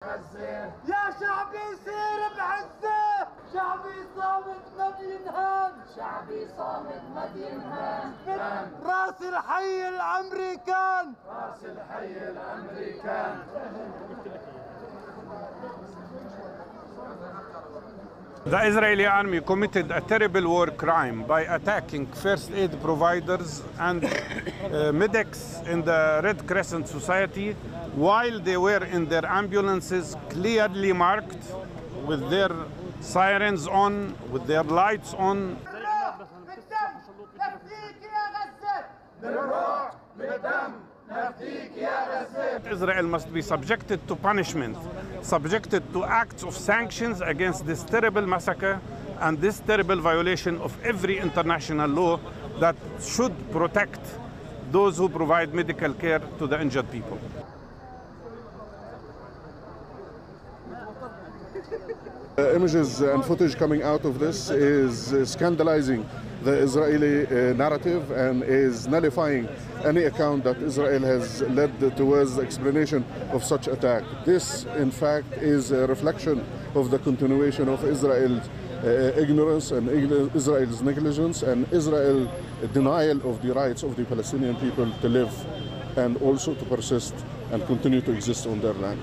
يا شعبي سير بعزة، شعبي صامت ما بينهان، شعبي صامت ما بينهان. راس الحي الأمريكان، راس الحي الأمريكان. The Israeli army committed a terrible war crime by attacking first aid providers and medics in the Red Crescent Society while they were in their ambulances clearly marked with their sirens on, with their lights on. Israel must be subjected to punishment, subjected to acts of sanctions against this terrible massacre and this terrible violation of every international law that should protect those who provide medical care to the injured people. Images and footage coming out of this is scandalizing the Israeli narrative and is nullifying any account that Israel has led towards the explanation of such attack. This, in fact, is a reflection of the continuation of Israel's ignorance and Israel's negligence and Israel's denial of the rights of the Palestinian people to live and also to persist and continue to exist on their land.